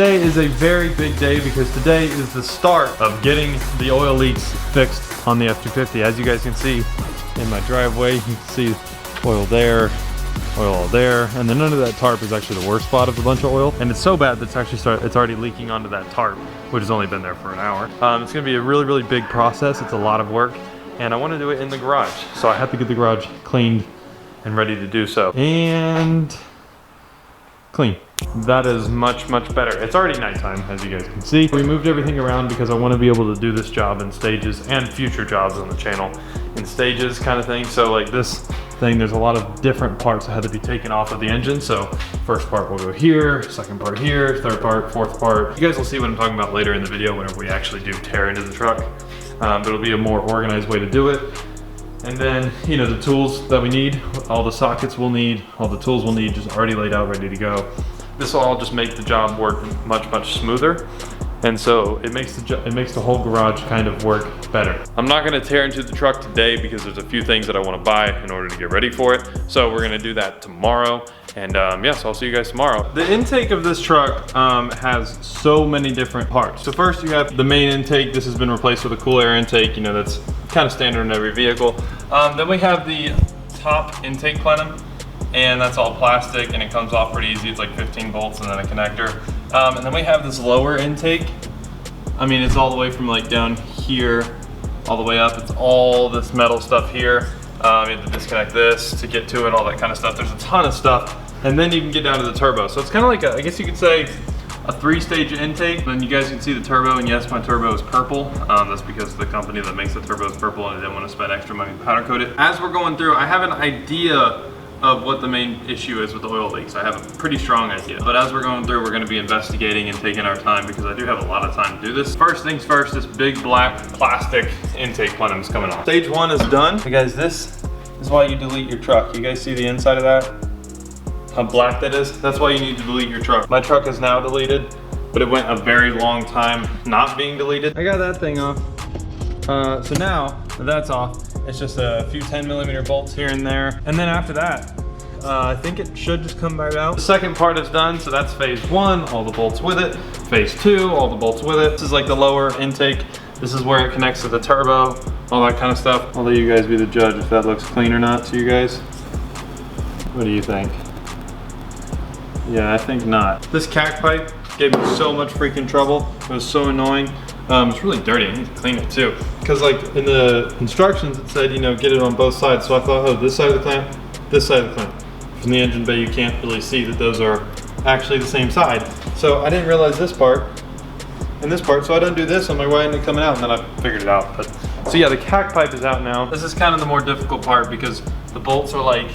today is a very big day because today is the start of getting the oil leaks fixed on the F-250. As you guys can see in my driveway, you can see oil there, oil there, and then under that tarp is actually the worst spot of the bunch of oil. And it's so bad that it's already leaking onto that tarp, which has only been there for an hour. It's gonna be a really, really big process. It's a lot of work, and I wanna do it in the garage. So I have to get the garage cleaned and ready to do so. And clean. That is much, much better. It's already nighttime, as you guys can see. We moved everything around because I want to be able to do this job in stages and future jobs on the channel in stages kind of thing. So like this thing, there's a lot of different parts that had to be taken off of the engine. So first part will go here, second part here, third part, fourth part. You guys will see what I'm talking about later in the video whenever we actually do tear into the truck. But it'll be a more organized way to do it. And then, you know, the tools that we need, all the sockets we'll need, all the tools we'll need, just already laid out, ready to go. This will all just make the job work much, much smoother. And so it makes the whole garage kind of work better. I'm not gonna tear into the truck today because there's a few things that I wanna buy in order to get ready for it. So we're gonna do that tomorrow. And yeah, so I'll see you guys tomorrow. The intake of this truck has so many different parts. So first you have the main intake. This has been replaced with a cool air intake. You know, that's kind of standard in every vehicle. Then we have the top intake plenum, and that's all plastic and it comes off pretty easy. It's like 15 volts and then a connector. And then we have this lower intake. I mean, it's all the way from like down here all the way up. It's all this metal stuff here. You have to disconnect this to get to it, all that kind of stuff. There's a ton of stuff. And then you can get down to the turbo. So it's kind of like I guess you could say a 3-stage intake. Then you guys can see the turbo, and yes, my turbo is purple. That's because the company that makes the turbo is purple and I didn't want to spend extra money to powder coat it. As we're going through, I have an idea of what the main issue is with the oil leaks. I have a pretty strong idea. But as we're going through, we're gonna be investigating and taking our time because I do have a lot of time to do this. First things first, this big black plastic intake plenum is coming off. Stage 1 is done. Hey guys, this is why you delete your truck. You guys see the inside of that? How black that is? That's why you need to delete your truck. My truck is now deleted, but it went a very long time not being deleted. I got that thing off. So now that that's off, it's just a few 10mm bolts here and there. And then after that, I think it should just come right out. The second part is done, so that's phase 1, all the bolts with it. Phase 2, all the bolts with it. This is like the lower intake. This is where it connects to the turbo, all that kind of stuff. I'll let you guys be the judge if that looks clean or not to you guys. What do you think? Yeah, I think not. This cack pipe gave me so much freaking trouble. It was so annoying. It's really dirty. I need to clean it too. Because like in the instructions it said, you know, get it on both sides. So I thought, oh, this side of the clamp, this side of the clamp. From the engine bay, you can't really see that those are actually the same side. So I didn't realize this part and this part. So I undo this. I'm like, why isn't it coming out? And then I figured it out. But so yeah, the cack pipe is out now. This is kind of the more difficult part because the bolts are like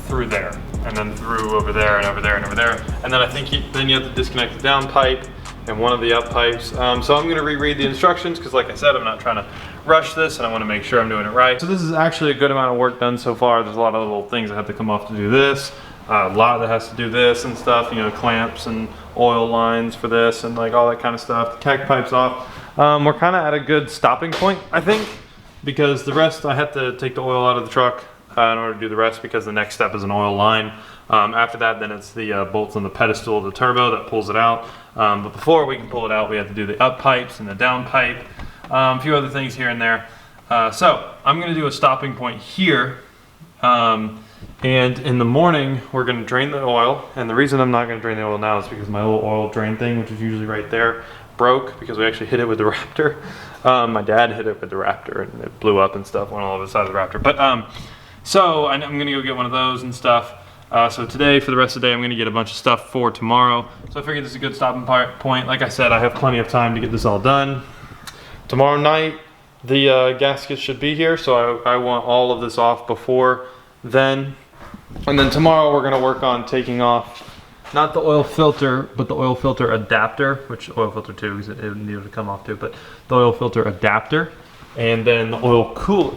through there and then through over there and over there and over there. And then I think then you have to disconnect the down pipe and one of the up pipes. So I'm gonna reread the instructions because like I said, I'm not trying to rush this and I wanna make sure I'm doing it right. So this is actually a good amount of work done so far. There's a lot of little things that have to come off to do this. A lot that has to do this and stuff, you know, clamps and oil lines for this and like all that kind of stuff. The cack pipe's off. We're kind of at a good stopping point, I think, because the rest, I had to take the oil out of the truck in order to do the rest because the next step is an oil line. After that, then it's the bolts on the pedestal of the turbo that pulls it out. But before we can pull it out, we have to do the up pipes and the down pipe, a few other things here and there. So I'm gonna do a stopping point here. And in the morning, we're gonna drain the oil. And the reason I'm not gonna drain the oil now is because my little oil drain thing, which is usually right there, broke because we actually hit it with the Raptor. My dad hit it with the Raptor and it blew up and stuff, went all over the side of the Raptor. But so I'm gonna go get one of those and stuff. So today, for the rest of the day, I'm gonna get a bunch of stuff for tomorrow. So I figured this is a good stopping point. Like I said, I have plenty of time to get this all done. Tomorrow night, the gaskets should be here, so I want all of this off before then. And then tomorrow we're gonna work on taking off, not the oil filter, but the oil filter adapter, which oil filter too, because it needed to come off too, but the oil filter adapter, and then the oil cooler.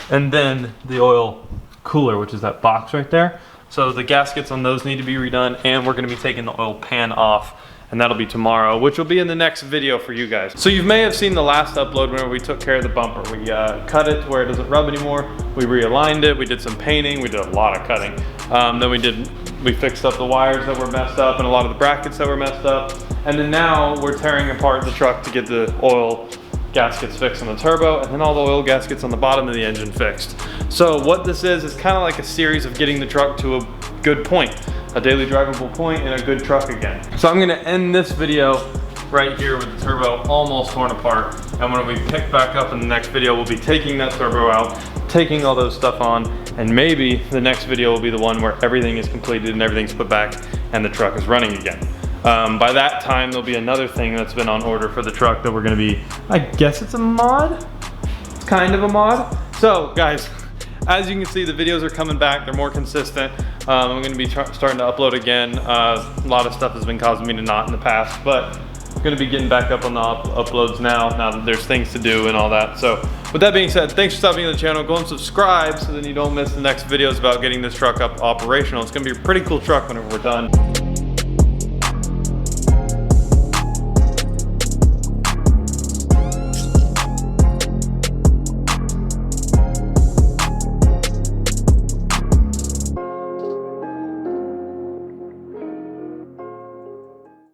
And then the oil cooler, which is that box right there. So the gaskets on those need to be redone, and we're gonna be taking the oil pan off, and that'll be tomorrow, which will be in the next video for you guys. So you may have seen the last upload whenever we took care of the bumper. We cut it to where it doesn't rub anymore. We realigned it, we did some painting, we did a lot of cutting. Then we did We fixed up the wires that were messed up and a lot of the brackets that were messed up. And then now we're tearing apart the truck to get the oil gaskets fixed on the turbo, and then all the oil gaskets on the bottom of the engine fixed. So what this is kind of like a series of getting the truck to a good point, a daily drivable point and a good truck again. So I'm gonna end this video right here with the turbo almost torn apart. And when we pick back up in the next video, we'll be taking that turbo out, taking all those stuff on, and maybe the next video will be the one where everything is completed and everything's put back and the truck is running again. By that time, there'll be another thing that's been on order for the truck that we're gonna be, I guess it's a mod? It's kind of a mod. So guys, as you can see, the videos are coming back, they're more consistent. I'm gonna be starting to upload again. A lot of stuff has been causing me to not in the past, but I'm gonna be getting back up on the uploads now that there's things to do and all that. So with that being said, thanks for stopping on the channel. Go and subscribe so then you don't miss the next videos about getting this truck up operational. It's gonna be a pretty cool truck whenever we're done.